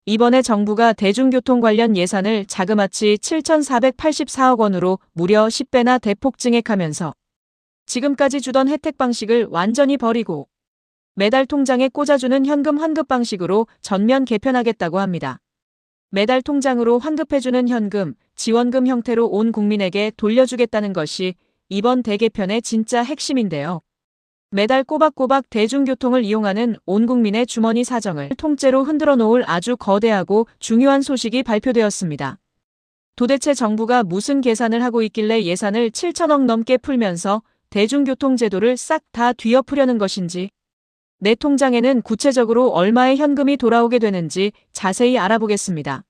이번에 정부가 대중교통 관련 예산을 자그마치 7,484억 원으로 무려 10배나 대폭 증액하면서 지금까지 주던 혜택 방식을 완전히 버리고 매달 통장에 꽂아주는 현금 환급 방식으로 전면 개편하겠다고 합니다. 매달 통장으로 환급해주는 현금, 지원금 형태로 온 국민에게 돌려주겠다는 것이 이번 대개편의 진짜 핵심인데요. 매달 꼬박꼬박 대중교통을 이용하는 온 국민의 주머니 사정을 통째로 흔들어 놓을 아주 거대하고 중요한 소식이 발표되었습니다. 도대체 정부가 무슨 계산을 하고 있길래 예산을 7천억 넘게 풀면서 대중교통 제도를 싹 다 뒤엎으려는 것인지, 내 통장에는 구체적으로 얼마의 현금이 돌아오게 되는지 자세히 알아보겠습니다.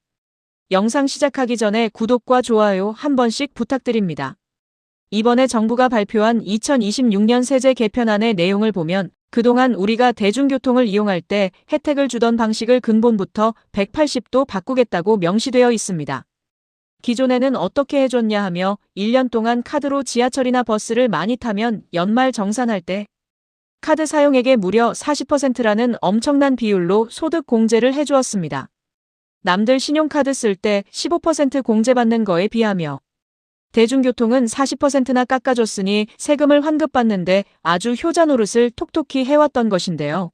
영상 시작하기 전에 구독과 좋아요 한 번씩 부탁드립니다. 이번에 정부가 발표한 2026년 세제 개편안의 내용을 보면 그동안 우리가 대중교통을 이용할 때 혜택을 주던 방식을 근본부터 180도 바꾸겠다고 명시되어 있습니다. 기존에는 어떻게 해줬냐 하며 1년 동안 카드로 지하철이나 버스를 많이 타면 연말 정산할 때 카드 사용액의 무려 40%라는 엄청난 비율로 소득 공제를 해주었습니다. 남들 신용카드 쓸 때 15% 공제받는 거에 비하며 대중교통은 40%나 깎아줬으니 세금을 환급받는데 아주 효자 노릇을 톡톡히 해왔던 것인데요.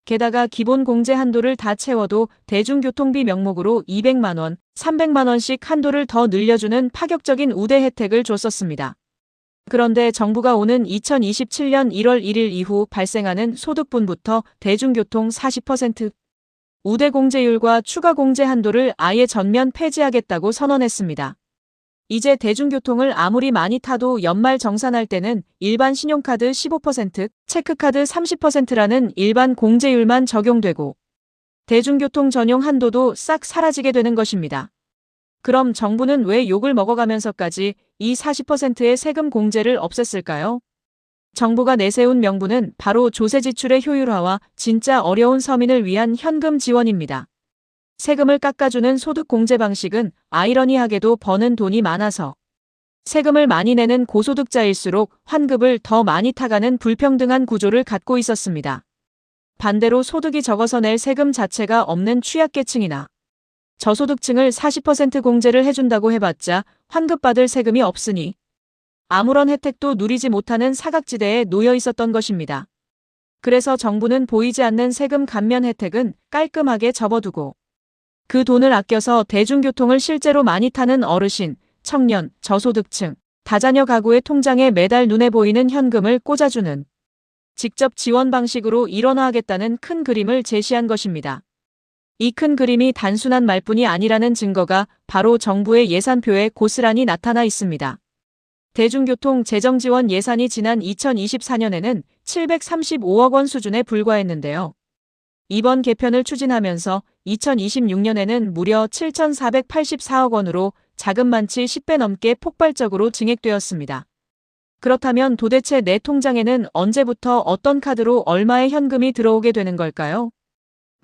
게다가 기본 공제 한도를 다 채워도 대중교통비 명목으로 200만 원, 300만 원씩 한도를 더 늘려주는 파격적인 우대 혜택을 줬었습니다. 그런데 정부가 오는 2027년 1월 1일 이후 발생하는 소득분부터 대중교통 40% 우대 공제율과 추가 공제 한도를 아예 전면 폐지하겠다고 선언했습니다. 이제 대중교통을 아무리 많이 타도 연말 정산할 때는 일반 신용카드 15%, 체크카드 30%라는 일반 공제율만 적용되고 대중교통 전용 한도도 싹 사라지게 되는 것입니다. 그럼 정부는 왜 욕을 먹어가면서까지 이 40%의 세금 공제를 없앴을까요? 정부가 내세운 명분은 바로 조세 지출의 효율화와 진짜 어려운 서민을 위한 현금 지원입니다. 세금을 깎아주는 소득 공제 방식은 아이러니하게도 버는 돈이 많아서 세금을 많이 내는 고소득자일수록 환급을 더 많이 타가는 불평등한 구조를 갖고 있었습니다. 반대로 소득이 적어서 낼 세금 자체가 없는 취약계층이나 저소득층을 40% 공제를 해준다고 해봤자 환급받을 세금이 없으니 아무런 혜택도 누리지 못하는 사각지대에 놓여 있었던 것입니다. 그래서 정부는 보이지 않는 세금 감면 혜택은 깔끔하게 접어두고 그 돈을 아껴서 대중교통을 실제로 많이 타는 어르신, 청년, 저소득층, 다자녀 가구의 통장에 매달 눈에 보이는 현금을 꽂아주는 직접 지원 방식으로 일원화하겠다는 큰 그림을 제시한 것입니다. 이 큰 그림이 단순한 말뿐이 아니라는 증거가 바로 정부의 예산표에 고스란히 나타나 있습니다. 대중교통 재정지원 예산이 지난 2024년에는 735억 원 수준에 불과했는데요. 이번 개편을 추진하면서 2026년에는 무려 7,484억 원으로 자금만치 10배 넘게 폭발적으로 증액되었습니다. 그렇다면 도대체 내 통장에는 언제부터 어떤 카드로 얼마의 현금이 들어오게 되는 걸까요?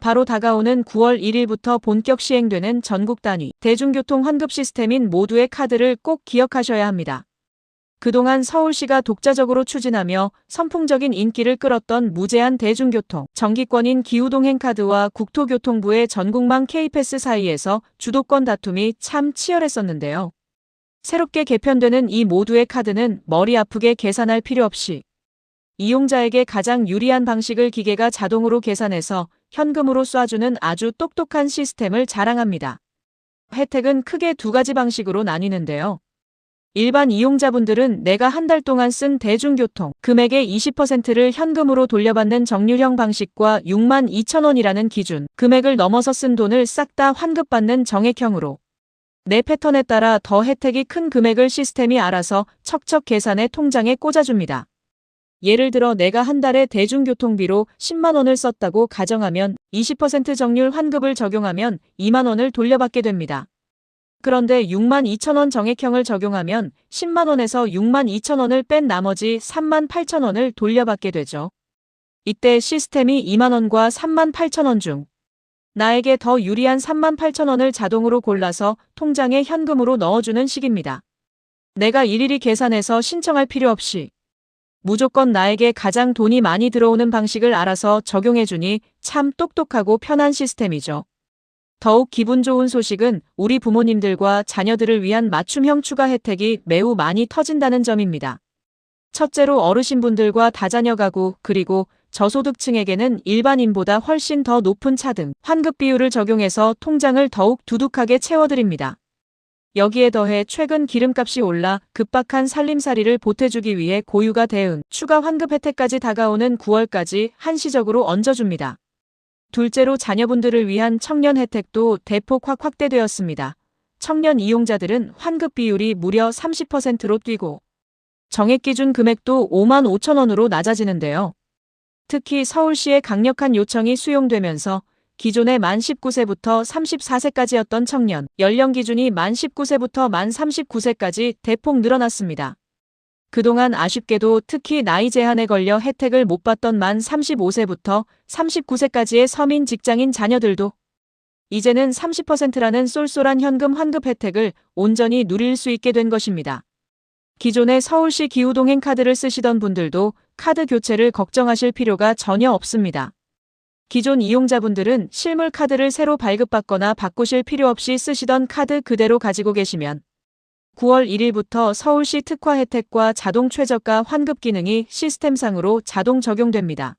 바로 다가오는 9월 1일부터 본격 시행되는 전국 단위 대중교통 환급 시스템인 모두의 카드를 꼭 기억하셔야 합니다. 그동안 서울시가 독자적으로 추진하며 선풍적인 인기를 끌었던 무제한 대중교통, 정기권인 기후동행카드와 국토교통부의 전국망 K패스 사이에서 주도권 다툼이 참 치열했었는데요. 새롭게 개편되는 이 모두의 카드는 머리 아프게 계산할 필요 없이 이용자에게 가장 유리한 방식을 기계가 자동으로 계산해서 현금으로 쏴주는 아주 똑똑한 시스템을 자랑합니다. 혜택은 크게 두 가지 방식으로 나뉘는데요. 일반 이용자분들은 내가 한 달 동안 쓴 대중교통 금액의 20%를 현금으로 돌려받는 정률형 방식과 62,000원이라는 기준 금액을 넘어서 쓴 돈을 싹 다 환급받는 정액형으로 내 패턴에 따라 더 혜택이 큰 금액을 시스템이 알아서 척척 계산해 통장에 꽂아줍니다. 예를 들어 내가 한 달에 대중교통비로 10만 원을 썼다고 가정하면 20% 정률 환급을 적용하면 2만 원을 돌려받게 됩니다. 그런데 62,000원 정액형을 적용하면 10만 원에서 62,000원을 뺀 나머지 38,000원을 돌려받게 되죠. 이때 시스템이 2만 원과 38,000원 중 나에게 더 유리한 38,000원을 자동으로 골라서 통장에 현금으로 넣어주는 식입니다. 내가 일일이 계산해서 신청할 필요 없이 무조건 나에게 가장 돈이 많이 들어오는 방식을 알아서 적용해주니 참 똑똑하고 편한 시스템이죠. 더욱 기분 좋은 소식은 우리 부모님들과 자녀들을 위한 맞춤형 추가 혜택이 매우 많이 터진다는 점입니다. 첫째로 어르신분들과 다자녀 가구 그리고 저소득층에게는 일반인보다 훨씬 더 높은 차등, 환급 비율을 적용해서 통장을 더욱 두둑하게 채워드립니다. 여기에 더해 최근 기름값이 올라 급박한 살림살이를 보태주기 위해 고유가 대응, 추가 환급 혜택까지 다가오는 9월까지 한시적으로 얹어줍니다. 둘째로 자녀분들을 위한 청년 혜택도 대폭 확대되었습니다. 청년 이용자들은 환급 비율이 무려 30%로 뛰고 정액 기준 금액도 5만 5천 원으로 낮아지는데요. 특히 서울시의 강력한 요청이 수용되면서 기존의 만 19세부터 34세까지였던 청년 연령 기준이 만 19세부터 만 39세까지 대폭 늘어났습니다. 그동안 아쉽게도 특히 나이 제한에 걸려 혜택을 못 받던 만 35세부터 39세까지의 서민 직장인 자녀들도 이제는 30%라는 쏠쏠한 현금 환급 혜택을 온전히 누릴 수 있게 된 것입니다. 기존의 서울시 기후동행 카드를 쓰시던 분들도 카드 교체를 걱정하실 필요가 전혀 없습니다. 기존 이용자분들은 실물 카드를 새로 발급받거나 바꾸실 필요 없이 쓰시던 카드 그대로 가지고 계시면 9월 1일부터 서울시 특화 혜택과 자동 최저가 환급 기능이 시스템상으로 자동 적용됩니다.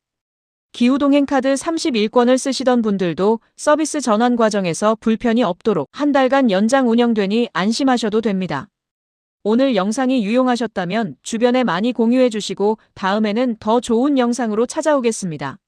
기후동행 카드 31건을 쓰시던 분들도 서비스 전환 과정에서 불편이 없도록 한 달간 연장 운영되니 안심하셔도 됩니다. 오늘 영상이 유용하셨다면 주변에 많이 공유해 주시고 다음에는 더 좋은 영상으로 찾아오겠습니다.